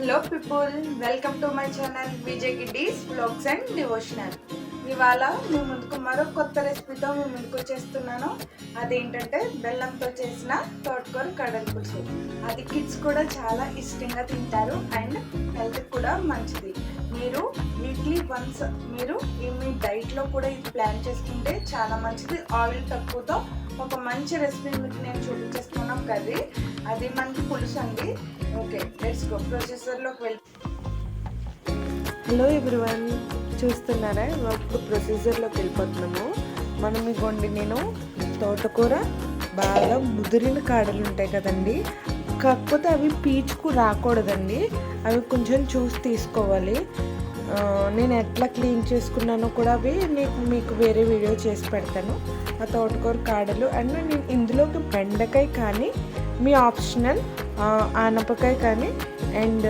Hello people, welcome to my channel Vijay kiddies vlogs and devotional. ఇవాళ మీ ముందుకు మరో కొత్త రెసిపీతో మీ ముందుకు వచ్చేస్తున్నాను. అదేంటంటే బెల్లంతో చేసిన తోటకూర కడల పులుసు. అది కిడ్స్ కూడా చాలా ఇష్టంగా తింటారు అండ్ హెల్త్కి కూడా మంచిది. మీరు వీక్లీ వన్స్ మీరు మీ డైట్లో కూడా ఇది ప్లాన్ చేసుకుంటే చాలా మంచిది. ఆయిల్ తక్కువతో ఒక మంచి రెసిపీ మీకు నేను చూపించేస్తున్నాం కర్రీ. అది మనకి పులుసు అండి. ఓకే, లెట్స్ గో ప్రొసెసర్లోకి వెళ్ళి. హలో ఎవ్రీవన్, చూస్తున్నారా? ఇప్పుడు ప్రొసీజర్లోకి వెళ్ళిపోతున్నాము. మనం ఇగోండి, నేను తోటకూర బాగా ముదిరిన కాడలు ఉంటాయి కదండి, కాకపోతే అవి పీచుకు రాకూడదండి. అవి కొంచెం చూసి తీసుకోవాలి. నేను ఎట్లా క్లీన్ చేసుకున్నానో కూడా అవి మీకు వేరే వీడియో చేసి పెడతాను. ఆ తోటకూర కాడలు అండ్ నేను ఇందులోకి బెండకాయ కానీ, మీ ఆప్షనల్ ఆనపకాయ కానీ అండ్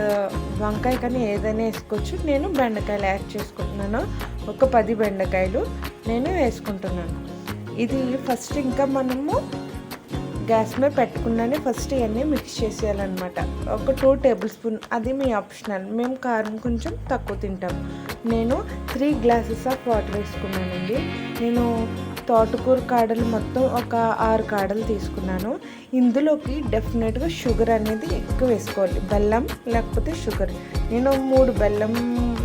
వంకాయ కానీ ఏదైనా వేసుకోవచ్చు. నేను బెండకాయలు యాడ్ చేసుకుంటున్నాను. ఒక 10 బెండకాయలు నేను వేసుకుంటున్నాను. ఇది ఫస్ట్ ఇంకా మనము గ్యాస్ మీద పెట్టుకున్నానే ఫస్ట్ ఇవన్నీ మిక్స్ చేసేయాలన్నమాట. ఒక 2 టేబుల్ స్పూన్, అది మీ ఆప్షనల్. మేము కారం కొంచెం తక్కువ తింటాం. నేను 3 గ్లాసెస్ ఆఫ్ వాటర్ వేసుకున్నానండి. నేను తోటకూర కాడలు మొత్తం ఒక 6 కాడలు తీసుకున్నాను. ఇందులోకి డెఫినెట్గా షుగర్ అనేది ఎక్కువ వేసుకోవాలి, బెల్లం లేకపోతే షుగర్. నేను 3 బెల్లం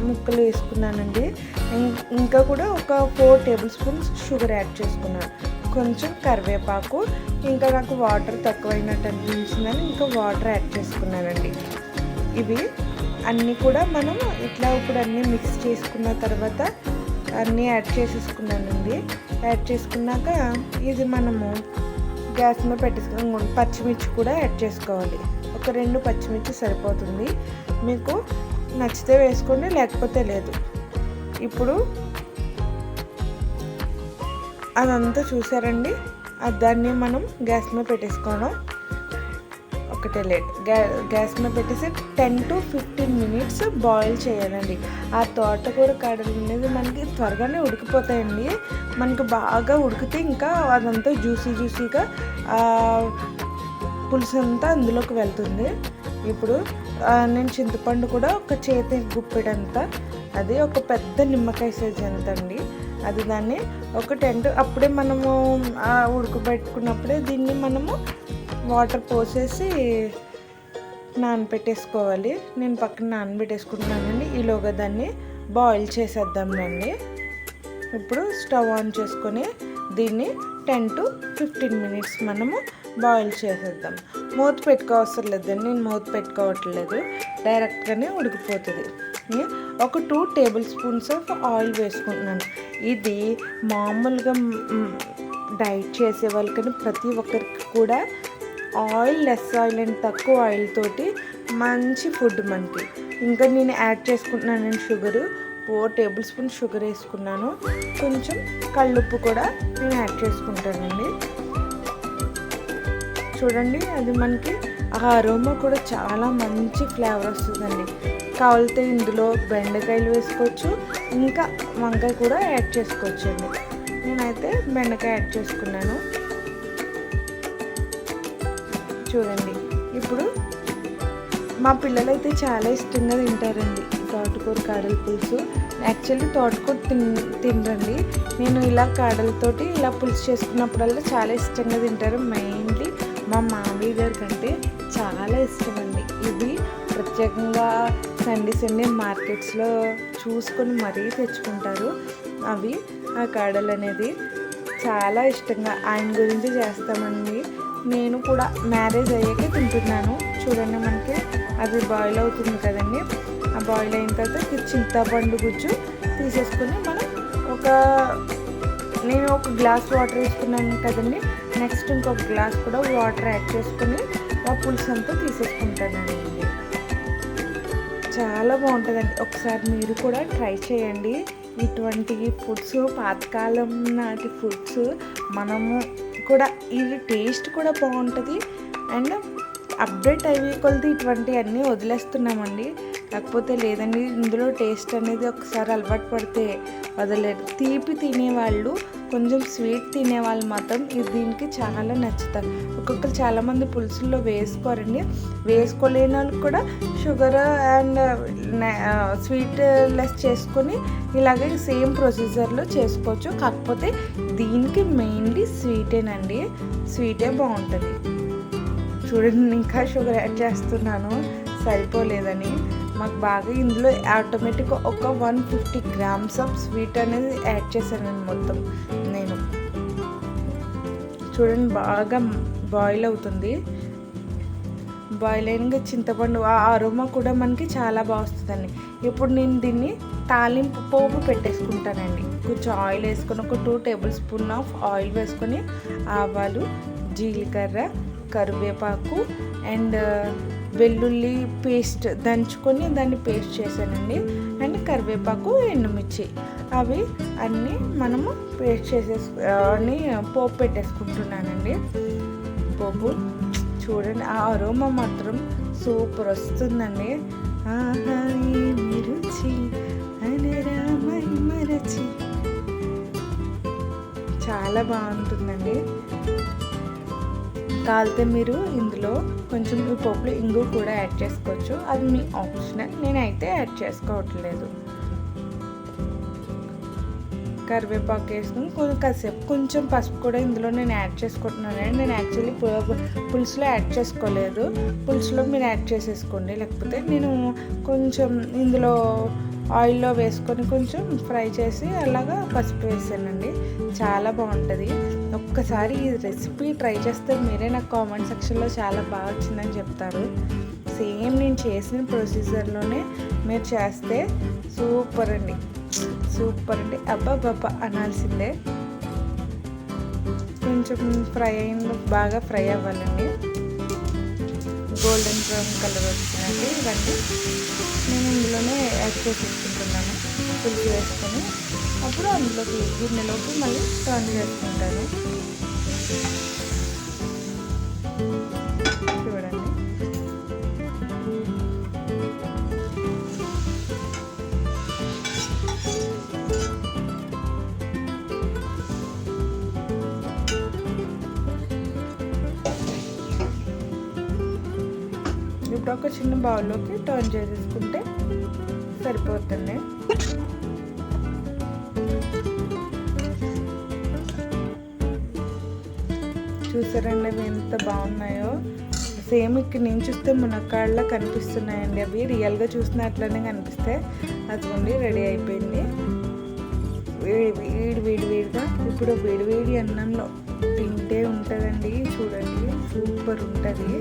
ముక్కలు వేసుకున్నానండి. ఇంకా కూడా ఒక 4 టేబుల్ స్పూన్స్ షుగర్ యాడ్ చేసుకున్నాను. కొంచెం కరివేపాకు, ఇంకా నాకు వాటర్ తక్కువైనట్టు అనిపించిందని ఇంకా వాటర్ యాడ్ చేసుకున్నానండి. ఇవి అన్నీ కూడా మనం ఇట్లా ఇప్పుడు అన్నీ మిక్స్ చేసుకున్న తర్వాత అన్నీ యాడ్ చేసేసుకున్నానండి. యాడ్ చేసుకున్నాక ఇది మనము గ్యాస్ మీద పెట్టేసుకుని పచ్చిమిర్చి కూడా యాడ్ చేసుకోవాలి. ఒక 2 పచ్చిమిర్చి సరిపోతుంది. మీకు నచ్చితే వేసుకోండి, లేకపోతే లేదు. ఇప్పుడు అదంతా చూసారండి, దాన్ని మనం గ్యాస్ మీద పెట్టేసుకోవడం. ఒకటే లేట్ గ్యాస్ మీద పెట్టేసి 10 to 15 మినిట్స్ బాయిల్ చేయాలండి. ఆ తోటకూర కాడలు అనేది మనకి త్వరగానే ఉడికిపోతాయండి. మనకు బాగా ఉడికితే ఇంకా అదంతా జ్యూసీగా పులుసు అంతా అందులోకి వెళ్తుంది. ఇప్పుడు నేను చింతపండు కూడా ఒక చేతి గుప్పెడంతా, అది ఒక పెద్ద నిమ్మకాయ సైజ్ ఎంత అండి, అది దాన్ని ఒక 10 అప్పుడే మనము ఉడకబెట్టుకున్నప్పుడే దీన్ని మనము వాటర్ పోసేసి నానబెట్టేసుకోవాలి. నేను పక్కన నానబెట్టేసుకుంటున్నానండి. ఈలోగా దాన్ని బాయిల్ చేసేద్దామండి. ఇప్పుడు స్టవ్ ఆన్ చేసుకొని దీన్ని 10 to 15 మినిట్స్ మనము బాయిల్ చేసేద్దాం. మూత పెట్టుకోవసరం లేదండి, నేను మూత పెట్టుకోవట్లేదు, డైరెక్ట్గానే ఉడికిపోతుంది. ఒక 2 టేబుల్ స్పూన్స్ ఆఫ్ ఆయిల్ వేసుకుంటున్నాను. ఇది మామూలుగా డైట్ చేసే వాళ్ళకని ప్రతి ఒక్కరికి కూడా లెస్ ఆయిల్ అండ్ తక్కువ ఆయిల్ తోటి మంచి ఫుడ్ మనకి. ఇంకా నేను యాడ్ చేసుకుంటున్నాను షుగరు, 4 టేబుల్ స్పూన్ షుగర్ వేసుకున్నాను. కొంచెం కల్లుప్పు కూడా నేను యాడ్ చేసుకుంటానండి. చూడండి, అది మనకి ఆ అరోమా కూడా చాలా మంచి ఫ్లేవర్ వస్తుందండి. కావాలితే ఇందులో బెండకాయలు వేసుకోవచ్చు, ఇంకా వంకాయ కూడా యాడ్ చేసుకోవచ్చు అండి. నేనైతే బెండకాయ యాడ్ చేసుకున్నాను. చూడండి, ఇప్పుడు మా పిల్లలు అయితే చాలా ఇష్టంగా తింటారండి తోటకూర కాడల పులుసు. యాక్చువల్లీ తోటకూర తినరండి. నేను ఇలా కాడలతోటి ఇలా పులుసు చేసుకున్నప్పుడల్లా చాలా ఇష్టంగా తింటారు. మెయిన్లీ మా మామయ్య గారి కంటే చాలా ఇష్టం అండి. ఇది ప్రత్యేకంగా సండే మార్కెట్స్లో చూసుకొని మరీ తెచ్చుకుంటారు. అవి ఆ కాడలు అనేది చాలా ఇష్టంగా ఆయన గురించి చేస్తామండి. నేను కూడా మ్యారేజ్ అయ్యాకే తింటున్నాను. చూడండి, మనకి అది బాయిల్ అవుతుంది కదండి. ఆ బాయిల్ అయిన తర్వాత చింతపండు గుజ్జు తీసేసుకొని మనం నేను ఒక గ్లాస్ వాటర్ వేసుకున్నాను కదండి. నెక్స్ట్ ఇంకొక గ్లాస్ కూడా వాటర్ యాడ్ చేసుకొని ఆ పులుసు అంతా తీసేసుకుంటానండి. చాలా బాగుంటుందండి. ఒకసారి మీరు కూడా ట్రై చేయండి. ఇటువంటి ఫుడ్స్ పాతకాలం నాటి ఫుడ్స్ మనము కూడా, ఇది టేస్ట్ కూడా బాగుంటుంది అండ్ అప్డేట్ అయ్యే కొలది ఇటువంటివన్నీ వదిలేస్తున్నామండి. కాకపోతే లేదండి, ఇందులో టేస్ట్ అనేది ఒకసారి అలవాటు పడితే వదలేరు. తీపి తినేవాళ్ళు, కొంచెం స్వీట్ తినేవాళ్ళు మాత్రం దీనికి చాలా నచ్చుతారు. ఒక్కొక్కరు చాలామంది పులుసుల్లో వేసుకోరండి. వేసుకోలేని వాళ్ళకి కూడా షుగర్ అండ్ స్వీట్ లెస్ చేసుకొని ఇలాగే సేమ్ ప్రొసీజర్లో చేసుకోవచ్చు. కాకపోతే దీనికి మెయిన్లీ స్వీటేనండి, స్వీటే బాగుంటుంది. చూడండి, ఇంకా షుగర్ యాడ్ చేస్తున్నాను సరిపోలేదని. మాకు బాగా ఇందులో ఆటోమేటిక్గా ఒక 150 grams ఆఫ్ స్వీట్ అనేది యాడ్ చేశానండి మొత్తం నేను. చూడండి, బాగా బాయిల్ అవుతుంది. బాయిల్ అయినాక చింతపండు ఆ అరోమా కూడా మనకి చాలా బాగా వస్తుందండి. ఇప్పుడు నేను దీన్ని తాలింపు పోపు పెట్టేసుకుంటానండి. కొంచెం ఆయిల్ వేసుకొని ఒక 2 tablespoons ఆఫ్ ఆయిల్ వేసుకొని ఆవాలు, జీలకర్ర, కరివేపాకు అండ్ వెల్లుల్లి పేస్ట్ దంచుకొని దాన్ని పేస్ట్ చేశానండి. అండ్ కరివేపాకు, ఎండుమిర్చి అవి అన్నీ మనము పేస్ట్ అని పోపు పెట్టేసుకుంటున్నానండి. పోపు చూడండి, ఆ అరోమా మాత్రం సూపర్ వస్తుందండి. ఆహా ఏమి రుచి అనరామై మరచి, చాలా బాగుంటుందండి. కాలితే మీరు ఇందులో కొంచెం ఈ పోపులో ఇంగు కూడా యాడ్ చేసుకోవచ్చు, అది మీ ఆప్షనల్. నేనైతే యాడ్ చేసుకోవట్లేదు. కరివేపాకు వేసుకుని కాసేపు కొంచెం పసుపు కూడా ఇందులో నేను యాడ్ చేసుకుంటున్నాను. నేను యాక్చువల్లీ పులుసులో యాడ్ చేసుకోలేదు, పులుసులో మీరు యాడ్ చేసేసుకోండి. లేకపోతే నేను కొంచెం ఇందులో ఆయిల్లో వేసుకొని కొంచెం ఫ్రై చేసి అలాగా పసుపు వేసానండి. చాలా బాగుంటుంది. ఒక్కసారి ఈ రెసిపీ ట్రై చేస్తే మీరే నాకు కామెంట్ సెక్షన్లో చాలా బాగా వచ్చిందని చెప్తారు. సేమ్ నేను చేసిన ప్రొసీజర్లోనే మీరు చేస్తే సూపర్ అండి, సూపర్ అండి, అబ్బాబ్బా అనాల్సిందే. కొంచెం బాగా ఫ్రై అవ్వాలండి. గోల్డెన్ బ్రౌన్ కలర్ వచ్చినట్టు ఇవన్నీ నేను ఇందులోనే యాడ్ చేసేసుకుంటున్నాను. పులుసు వేసుకొని అప్పుడు అందులోకి గిన్నెలోకి మళ్ళీ టర్న్ చేసుకుంటాను. చూడండి, ఇప్పుడు ఒక చిన్న బౌల్లోకి టర్న్ చేసేసుకుంటే సరిపోతుంది. చూసారండి అవి ఎంత బాగున్నాయో. సేమ్ ఇక్కడ నుంచి చూస్తే మునక్కాడలా కనిపిస్తున్నాయండి. అవి రియల్గా చూసిన అట్లనే కనిపిస్తాయి. అదిగోండి రెడీ అయిపోయింది. వేడిగా ఇప్పుడు వేడి అన్నంలో తింటే ఉంటుందండి. చూడండి, సూపర్ ఉంటుంది.